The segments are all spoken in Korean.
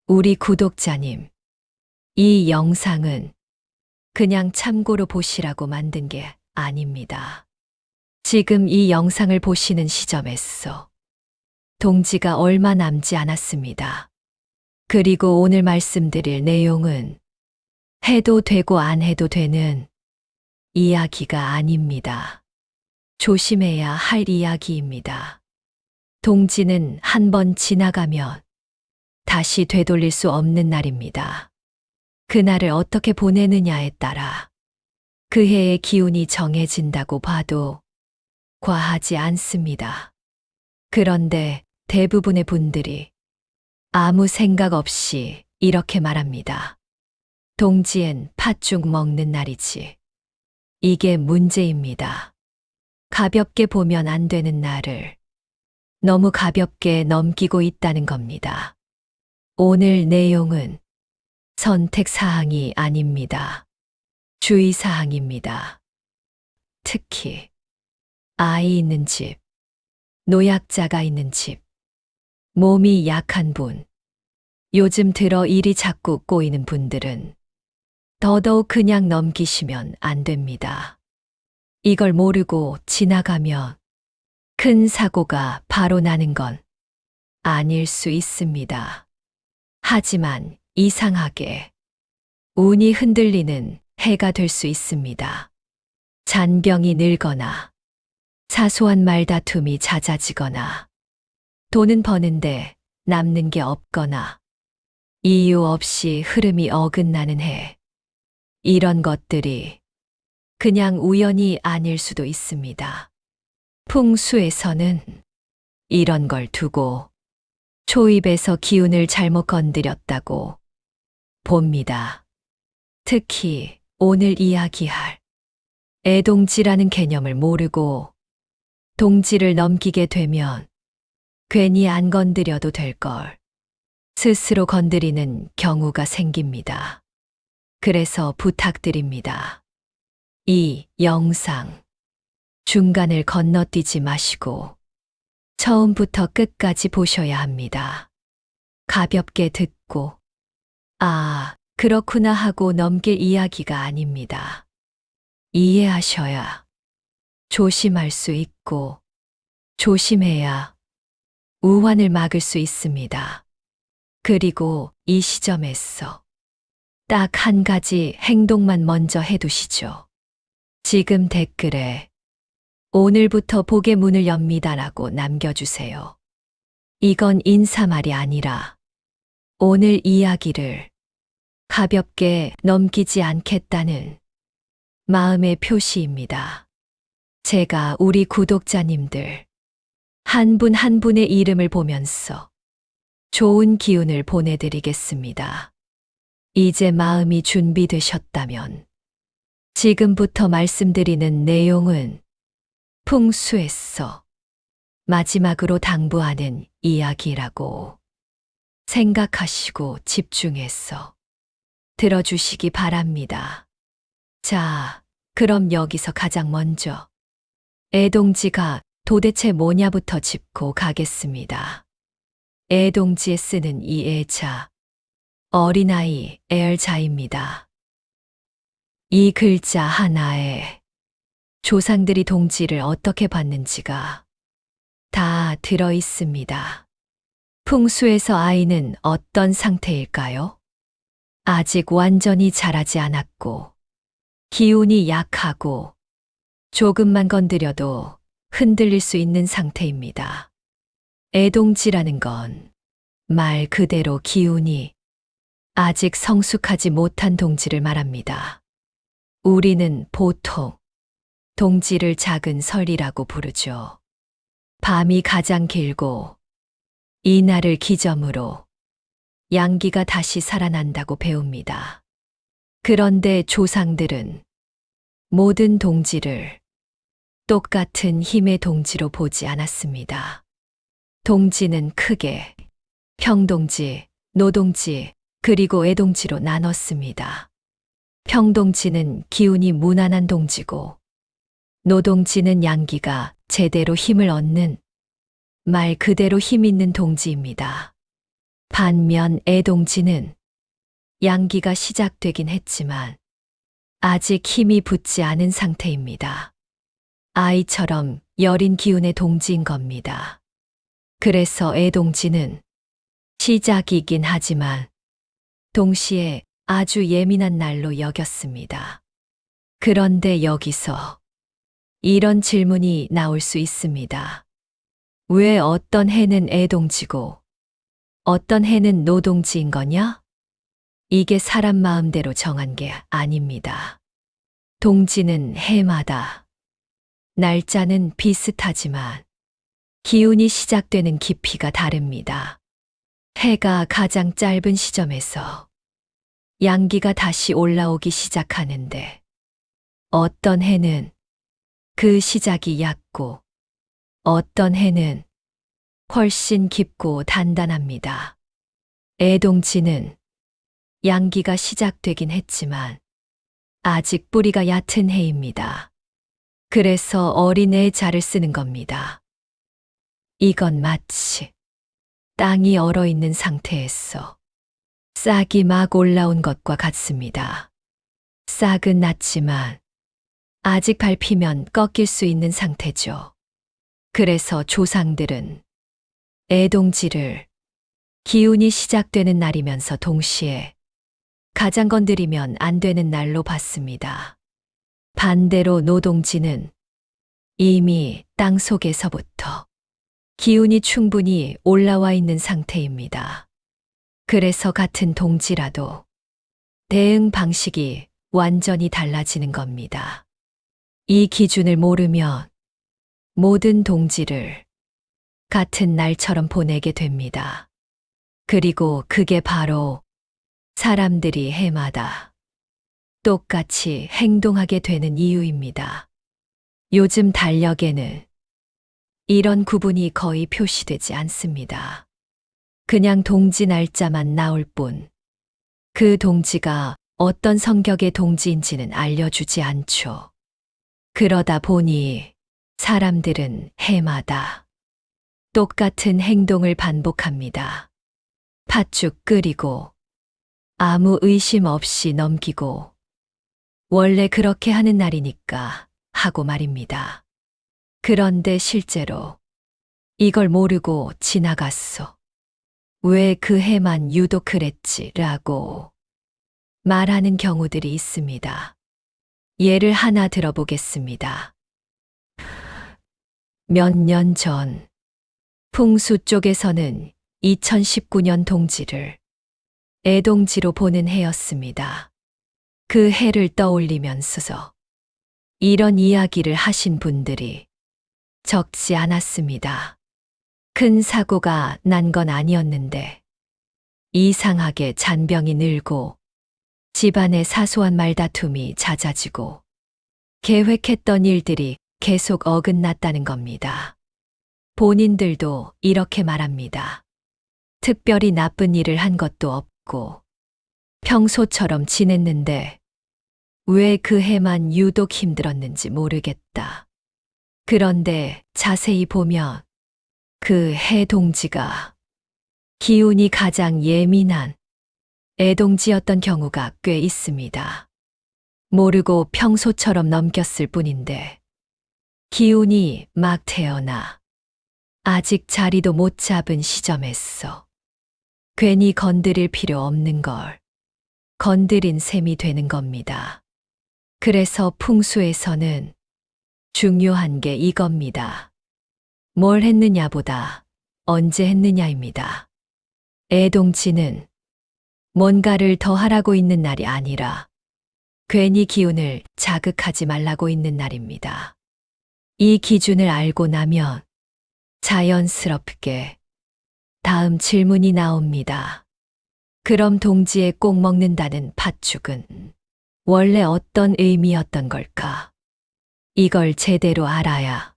우리 구독자님, 이 영상은 그냥 참고로 보시라고 만든 게 아닙니다. 지금 이 영상을 보시는 시점에서 동지가 얼마 남지 않았습니다. 그리고 오늘 말씀드릴 내용은 해도 되고 안 해도 되는 이야기가 아닙니다. 조심해야 할 이야기입니다. 동지는 한 번 지나가면 다시 되돌릴 수 없는 날입니다. 그날을 어떻게 보내느냐에 따라 그 해의 기운이 정해진다고 봐도 과하지 않습니다. 그런데 대부분의 분들이 아무 생각 없이 이렇게 말합니다. 동지엔 팥죽 먹는 날이지. 이게 문제입니다. 가볍게 보면 안 되는 날을 너무 가볍게 넘기고 있다는 겁니다. 오늘 내용은 선택사항이 아닙니다. 주의사항입니다. 특히 아이 있는 집, 노약자가 있는 집, 몸이 약한 분, 요즘 들어 일이 자꾸 꼬이는 분들은 더더욱 그냥 넘기시면 안 됩니다. 이걸 모르고 지나가면 큰 사고가 바로 나는 건 아닐 수 있습니다. 하지만 이상하게 운이 흔들리는 해가 될 수 있습니다. 잔병이 늘거나 사소한 말다툼이 잦아지거나 돈은 버는데 남는 게 없거나 이유 없이 흐름이 어긋나는 해. 이런 것들이 그냥 우연이 아닐 수도 있습니다. 풍수에서는 이런 걸 두고 초입에서 기운을 잘못 건드렸다고 봅니다. 특히 오늘 이야기할 애동지라는 개념을 모르고 동지를 넘기게 되면 괜히 안 건드려도 될 걸 스스로 건드리는 경우가 생깁니다. 그래서 부탁드립니다. 이 영상 중간을 건너뛰지 마시고 처음부터 끝까지 보셔야 합니다. 가볍게 듣고 그렇구나 하고 넘길 이야기가 아닙니다. 이해하셔야 조심할 수 있고 조심해야 우환을 막을 수 있습니다. 그리고 이 시점에서 딱 한 가지 행동만 먼저 해두시죠. 지금 댓글에 오늘부터 복의 문을 엽니다라고 남겨주세요. 이건 인사말이 아니라 오늘 이야기를 가볍게 넘기지 않겠다는 마음의 표시입니다. 제가 우리 구독자님들 한 분 한 분의 이름을 보면서 좋은 기운을 보내드리겠습니다. 이제 마음이 준비되셨다면 지금부터 말씀드리는 내용은 풍수에서 마지막으로 당부하는 이야기라고 생각하시고 집중해서 들어주시기 바랍니다. 자, 그럼 여기서 가장 먼저 애동지가 도대체 뭐냐부터 짚고 가겠습니다. 애동지에 쓰는 이 애자, 어린아이 애자입니다. 이 글자 하나에 조상들이 동지를 어떻게 봤는지가 다 들어 있습니다. 풍수에서 아이는 어떤 상태일까요? 아직 완전히 자라지 않았고, 기운이 약하고, 조금만 건드려도 흔들릴 수 있는 상태입니다. 애동지라는 건 말 그대로 기운이 아직 성숙하지 못한 동지를 말합니다. 우리는 보통 동지를 작은 설이라고 부르죠. 밤이 가장 길고 이날을 기점으로 양기가 다시 살아난다고 배웁니다. 그런데 조상들은 모든 동지를 똑같은 힘의 동지로 보지 않았습니다. 동지는 크게 평동지, 노동지, 그리고 애동지로 나눴습니다. 평동지는 기운이 무난한 동지고 노동지는 양기가 제대로 힘을 얻는 말 그대로 힘 있는 동지입니다. 반면 애동지는 양기가 시작되긴 했지만 아직 힘이 붙지 않은 상태입니다. 아이처럼 여린 기운의 동지인 겁니다. 그래서 애동지는 시작이긴 하지만 동시에 아주 예민한 날로 여겼습니다. 그런데 여기서 이런 질문이 나올 수 있습니다. 왜 어떤 해는 애동지고 어떤 해는 노동지인 거냐? 이게 사람 마음대로 정한 게 아닙니다. 동지는 해마다 날짜는 비슷하지만 기운이 시작되는 깊이가 다릅니다. 해가 가장 짧은 시점에서 양기가 다시 올라오기 시작하는데 어떤 해는 그 시작이 얕고 어떤 해는 훨씬 깊고 단단합니다. 애동지는 양기가 시작되긴 했지만 아직 뿌리가 얕은 해입니다. 그래서 어린 애 자를 쓰는 겁니다. 이건 마치 땅이 얼어있는 상태에서 싹이 막 올라온 것과 같습니다. 싹은 낮지만 아직 밟히면 꺾일 수 있는 상태죠. 그래서 조상들은 애동지를 기운이 시작되는 날이면서 동시에 가장 건드리면 안 되는 날로 봤습니다. 반대로 노동지는 이미 땅 속에서부터 기운이 충분히 올라와 있는 상태입니다. 그래서 같은 동지라도 대응 방식이 완전히 달라지는 겁니다. 이 기준을 모르면 모든 동지를 같은 날처럼 보내게 됩니다. 그리고 그게 바로 사람들이 해마다 똑같이 행동하게 되는 이유입니다. 요즘 달력에는 이런 구분이 거의 표시되지 않습니다. 그냥 동지 날짜만 나올 뿐, 그 동지가 어떤 성격의 동지인지는 알려주지 않죠. 그러다 보니 사람들은 해마다 똑같은 행동을 반복합니다. 팥죽 끓이고 아무 의심 없이 넘기고 원래 그렇게 하는 날이니까 하고 말입니다. 그런데 실제로 이걸 모르고 지나갔어. 왜 그 해만 유독 그랬지라고 말하는 경우들이 있습니다. 예를 하나 들어보겠습니다. 몇 년 전 풍수 쪽에서는 2019년 동지를 애동지로 보는 해였습니다. 그 해를 떠올리면서 이런 이야기를 하신 분들이 적지 않았습니다. 큰 사고가 난 건 아니었는데 이상하게 잔병이 늘고 집안의 사소한 말다툼이 잦아지고 계획했던 일들이 계속 어긋났다는 겁니다. 본인들도 이렇게 말합니다. 특별히 나쁜 일을 한 것도 없고 평소처럼 지냈는데 왜 그 해만 유독 힘들었는지 모르겠다. 그런데 자세히 보면 그 해 동지가 기운이 가장 예민한 애동지였던 경우가 꽤 있습니다. 모르고 평소처럼 넘겼을 뿐인데 기운이 막 태어나 아직 자리도 못 잡은 시점에서 괜히 건드릴 필요 없는 걸 건드린 셈이 되는 겁니다. 그래서 풍수에서는 중요한 게 이겁니다. 뭘 했느냐보다 언제 했느냐입니다. 애동지는 뭔가를 더 하라고 있는 날이 아니라 괜히 기운을 자극하지 말라고 있는 날입니다. 이 기준을 알고 나면 자연스럽게 다음 질문이 나옵니다. 그럼 동지에 꼭 먹는다는 팥죽은 원래 어떤 의미였던 걸까? 이걸 제대로 알아야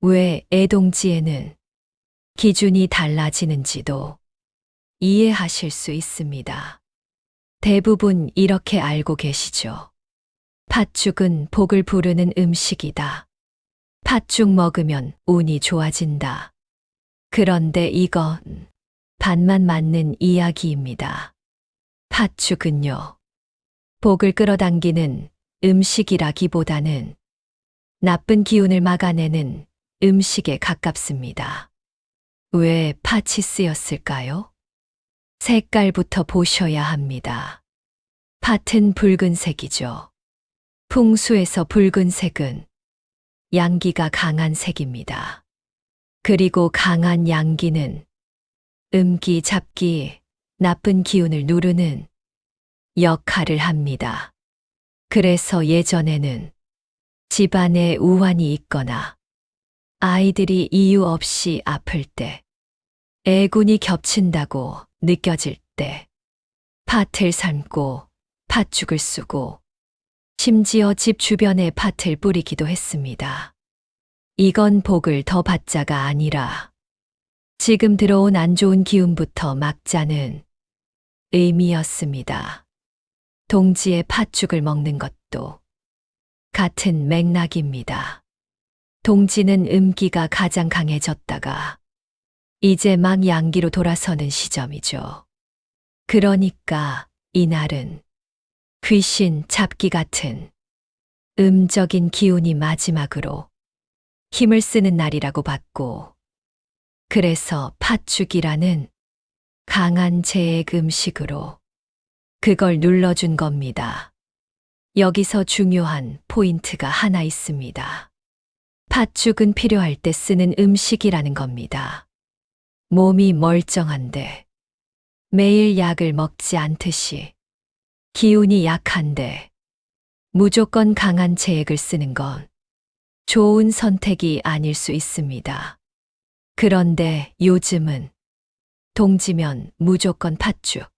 왜 애동지에는 기준이 달라지는지도 이해하실 수 있습니다. 대부분 이렇게 알고 계시죠? 팥죽은 복을 부르는 음식이다. 팥죽 먹으면 운이 좋아진다. 그런데 이건 반만 맞는 이야기입니다. 팥죽은요, 복을 끌어당기는 음식이라기보다는 나쁜 기운을 막아내는 음식에 가깝습니다. 왜 팥이 쓰였을까요? 색깔부터 보셔야 합니다. 팥은 붉은색이죠. 풍수에서 붉은색은 양기가 강한 색입니다. 그리고 강한 양기는 음기, 잡기, 나쁜 기운을 누르는 역할을 합니다. 그래서 예전에는 집안에 우환이 있거나 아이들이 이유 없이 아플 때, 애군이 겹친다고 느껴질 때, 팥을 삶고 팥죽을 쓰고 심지어 집 주변에 팥을 뿌리기도 했습니다. 이건 복을 더 받자가 아니라 지금 들어온 안 좋은 기운부터 막자는 의미였습니다. 동지에 팥죽을 먹는 것도 같은 맥락입니다. 동지는 음기가 가장 강해졌다가 이제 막 양기로 돌아서는 시점이죠. 그러니까 이날은 귀신, 잡기 같은 음적인 기운이 마지막으로 힘을 쓰는 날이라고 봤고, 그래서 팥죽이라는 강한 제액 음식으로 그걸 눌러준 겁니다. 여기서 중요한 포인트가 하나 있습니다. 팥죽은 필요할 때 쓰는 음식이라는 겁니다. 몸이 멀쩡한데 매일 약을 먹지 않듯이 기운이 약한데 무조건 강한 제액을 쓰는 건 좋은 선택이 아닐 수 있습니다. 그런데 요즘은 동지면 무조건 팥죽,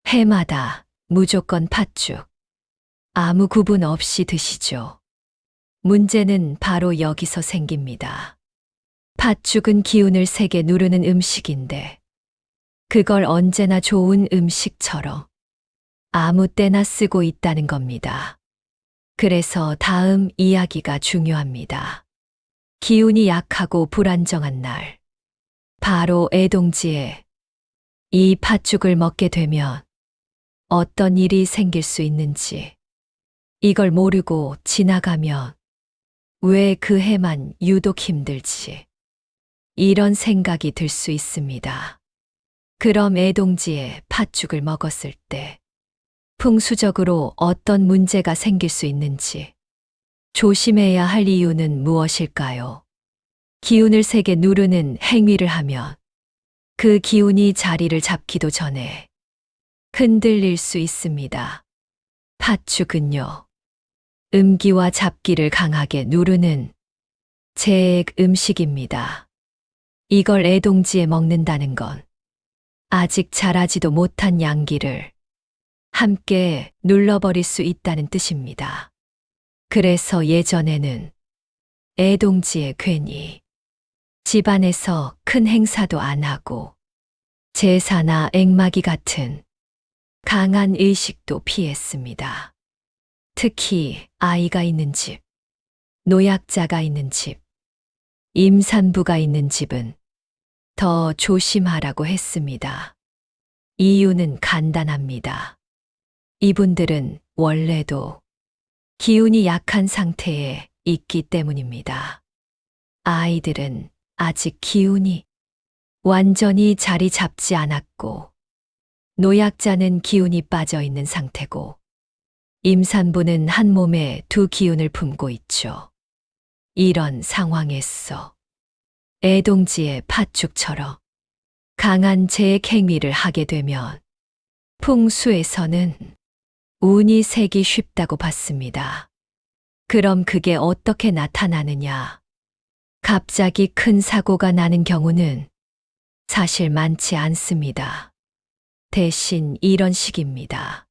해마다 무조건 팥죽, 아무 구분 없이 드시죠. 문제는 바로 여기서 생깁니다. 팥죽은 기운을 세게 누르는 음식인데 그걸 언제나 좋은 음식처럼 아무 때나 쓰고 있다는 겁니다. 그래서 다음 이야기가 중요합니다. 기운이 약하고 불안정한 날, 바로 애동지에 이 팥죽을 먹게 되면 어떤 일이 생길 수 있는지, 이걸 모르고 지나가면 왜 그 해만 유독 힘들지, 이런 생각이 들 수 있습니다. 그럼 애동지에 팥죽을 먹었을 때 풍수적으로 어떤 문제가 생길 수 있는지 조심해야 할 이유는 무엇일까요? 기운을 세게 누르는 행위를 하면 그 기운이 자리를 잡기도 전에 흔들릴 수 있습니다. 팥죽은요, 음기와 잡기를 강하게 누르는 제액 음식입니다. 이걸 애동지에 먹는다는 건 아직 자라지도 못한 양기를 함께 눌러버릴 수 있다는 뜻입니다. 그래서 예전에는 애동지에 괜히 집안에서 큰 행사도 안 하고 제사나 액마기 같은 강한 의식도 피했습니다. 특히 아이가 있는 집, 노약자가 있는 집, 임산부가 있는 집은 더 조심하라고 했습니다. 이유는 간단합니다. 이분들은 원래도 기운이 약한 상태에 있기 때문입니다. 아이들은 아직 기운이 완전히 자리 잡지 않았고, 노약자는 기운이 빠져 있는 상태고, 임산부는 한 몸에 두 기운을 품고 있죠. 이런 상황에서 애동지의 팥죽처럼 강한 제액 행위를 하게 되면 풍수에서는 운이 새기 쉽다고 봤습니다. 그럼 그게 어떻게 나타나느냐? 갑자기 큰 사고가 나는 경우는 사실 많지 않습니다. 대신 이런 식입니다.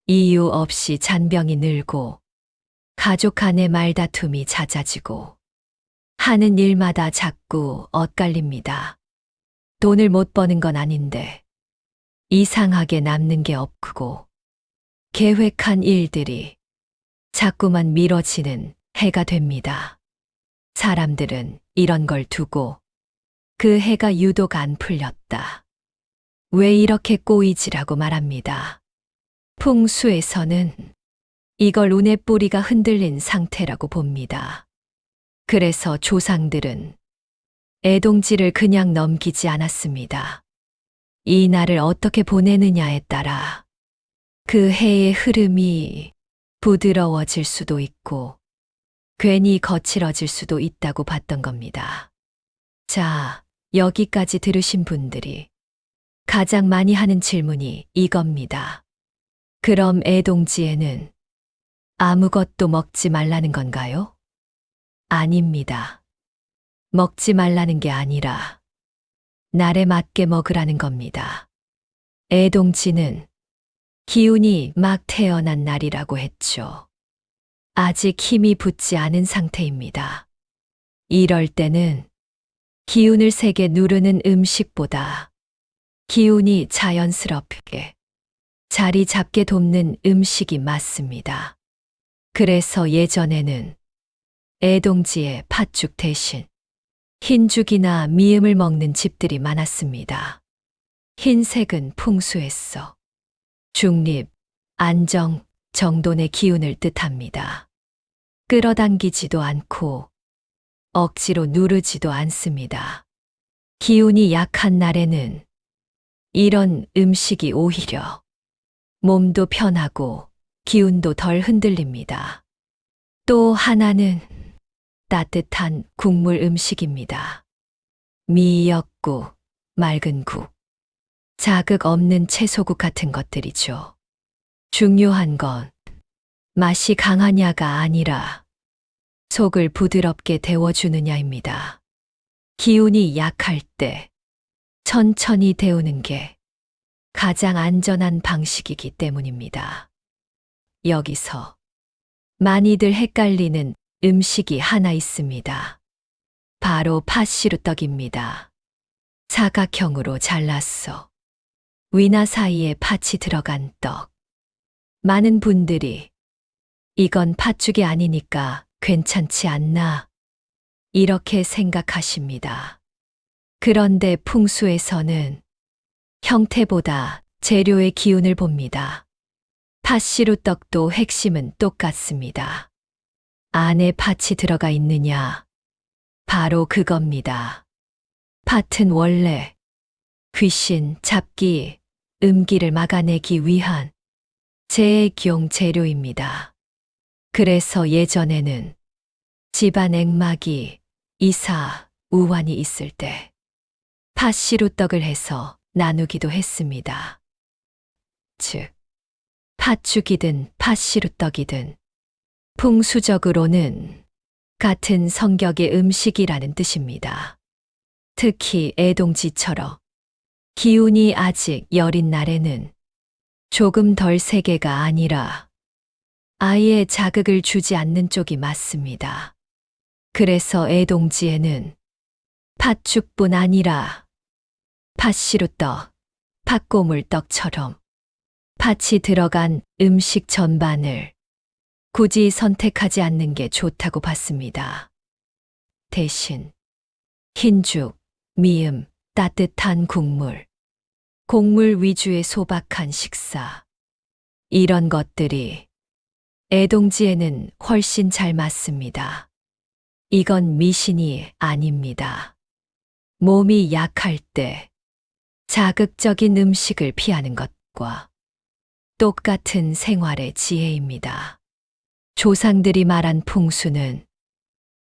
이유 없이 잔병이 늘고 가족 간의 말다툼이 잦아지고 하는 일마다 자꾸 엇갈립니다. 돈을 못 버는 건 아닌데 이상하게 남는 게 없고 계획한 일들이 자꾸만 미뤄지는 해가 됩니다. 사람들은 이런 걸 두고 그 해가 유독 안 풀렸다, 왜 이렇게 꼬이지라고 말합니다. 풍수에서는 이걸 운의 뿌리가 흔들린 상태라고 봅니다. 그래서 조상들은 애동지를 그냥 넘기지 않았습니다. 이 날을 어떻게 보내느냐에 따라 그 해의 흐름이 부드러워질 수도 있고 괜히 거칠어질 수도 있다고 봤던 겁니다. 자, 여기까지 들으신 분들이 가장 많이 하는 질문이 이겁니다. 그럼 애동지에는 아무것도 먹지 말라는 건가요? 아닙니다. 먹지 말라는 게 아니라 날에 맞게 먹으라는 겁니다. 애동지는 기운이 막 태어난 날이라고 했죠. 아직 힘이 붙지 않은 상태입니다. 이럴 때는 기운을 세게 누르는 음식보다 기운이 자연스럽게 자리 잡게 돕는 음식이 맞습니다. 그래서 예전에는 애동지에 팥죽 대신 흰죽이나 미음을 먹는 집들이 많았습니다. 흰색은 풍수에서 중립, 안정, 정돈의 기운을 뜻합니다. 끌어당기지도 않고 억지로 누르지도 않습니다. 기운이 약한 날에는 이런 음식이 오히려 몸도 편하고 기운도 덜 흔들립니다. 또 하나는 따뜻한 국물 음식입니다. 미역국, 맑은 국, 자극 없는 채소국 같은 것들이죠. 중요한 건 맛이 강하냐가 아니라 속을 부드럽게 데워주느냐입니다. 기운이 약할 때 천천히 데우는 게 가장 안전한 방식이기 때문입니다. 여기서 많이들 헷갈리는 음식이 하나 있습니다. 바로 팥시루떡입니다. 사각형으로 잘라서 위나 사이에 팥이 들어간 떡. 많은 분들이 이건 팥죽이 아니니까 괜찮지 않나 이렇게 생각하십니다. 그런데 풍수에서는 형태보다 재료의 기운을 봅니다. 팥시루떡도 핵심은 똑같습니다. 안에 팥이 들어가 있느냐? 바로 그겁니다. 팥은 원래 귀신, 잡기, 음기를 막아내기 위한 제일용 재료입니다. 그래서 예전에는 집안 액막이, 이사, 우환이 있을 때 팥시루떡을 해서 나누기도 했습니다. 즉, 팥죽이든 팥시루떡이든 풍수적으로는 같은 성격의 음식이라는 뜻입니다. 특히 애동지처럼 기운이 아직 여린 날에는 조금 덜 세게가 아니라 아예 자극을 주지 않는 쪽이 맞습니다. 그래서 애동지에는 팥죽뿐 아니라 팥시루떡, 팥고물떡처럼 팥이 들어간 음식 전반을 굳이 선택하지 않는 게 좋다고 봤습니다. 대신 흰죽, 미음, 따뜻한 국물, 곡물 위주의 소박한 식사, 이런 것들이 애동지에는 훨씬 잘 맞습니다. 이건 미신이 아닙니다. 몸이 약할 때 자극적인 음식을 피하는 것과 똑같은 생활의 지혜입니다. 조상들이 말한 풍수는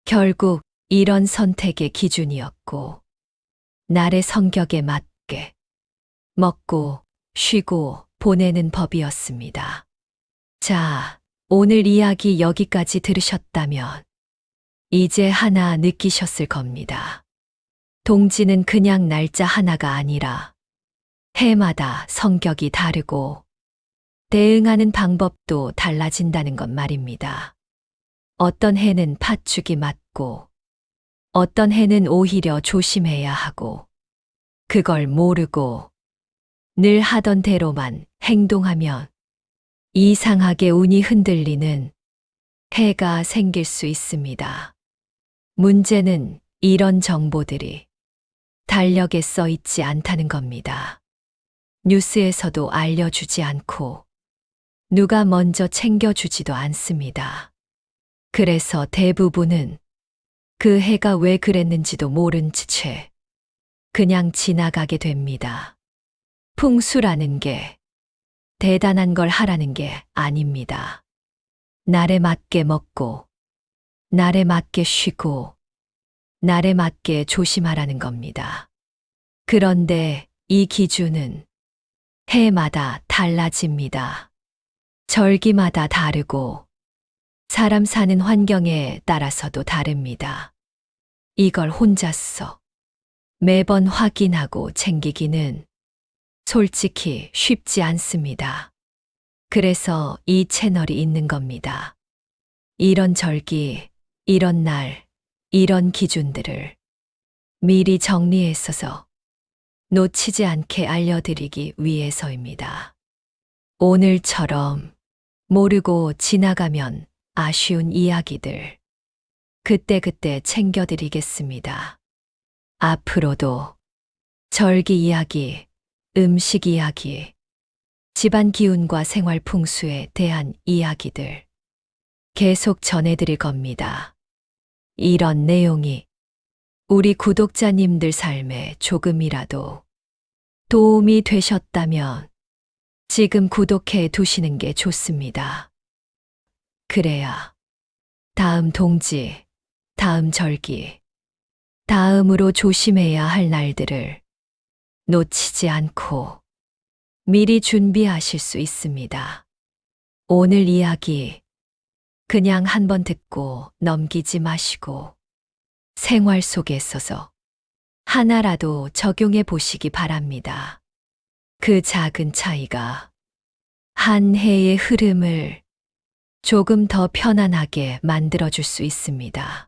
결국 이런 선택의 기준이었고, 날의 성격에 맞게 먹고 쉬고 보내는 법이었습니다. 자, 오늘 이야기 여기까지 들으셨다면 이제 하나 느끼셨을 겁니다. 동지는 그냥 날짜 하나가 아니라 해마다 성격이 다르고 대응하는 방법도 달라진다는 것 말입니다. 어떤 해는 팥죽이 맞고 어떤 해는 오히려 조심해야 하고 그걸 모르고 늘 하던 대로만 행동하면 이상하게 운이 흔들리는 해가 생길 수 있습니다. 문제는 이런 정보들이 달력에 써 있지 않다는 겁니다. 뉴스에서도 알려주지 않고 누가 먼저 챙겨주지도 않습니다. 그래서 대부분은 그 해가 왜 그랬는지도 모른 채 그냥 지나가게 됩니다. 풍수라는 게 대단한 걸 하라는 게 아닙니다. 날에 맞게 먹고, 날에 맞게 쉬고, 날에 맞게 조심하라는 겁니다. 그런데 이 기준은 해마다 달라집니다. 절기마다 다르고, 사람 사는 환경에 따라서도 다릅니다. 이걸 혼자서 매번 확인하고 챙기기는 솔직히 쉽지 않습니다. 그래서 이 채널이 있는 겁니다. 이런 절기, 이런 날, 이런 기준들을 미리 정리했어서 놓치지 않게 알려드리기 위해서입니다. 오늘처럼 모르고 지나가면 아쉬운 이야기들 그때그때 챙겨드리겠습니다. 앞으로도 절기 이야기, 음식 이야기, 집안 기운과 생활 풍수에 대한 이야기들 계속 전해드릴 겁니다. 이런 내용이 우리 구독자님들 삶에 조금이라도 도움이 되셨다면 지금 구독해 두시는 게 좋습니다. 그래야 다음 동지, 다음 절기, 다음으로 조심해야 할 날들을 놓치지 않고 미리 준비하실 수 있습니다. 오늘 이야기 그냥 한번 듣고 넘기지 마시고 생활 속에 있어서 하나라도 적용해 보시기 바랍니다. 그 작은 차이가 한 해의 흐름을 조금 더 편안하게 만들어줄 수 있습니다.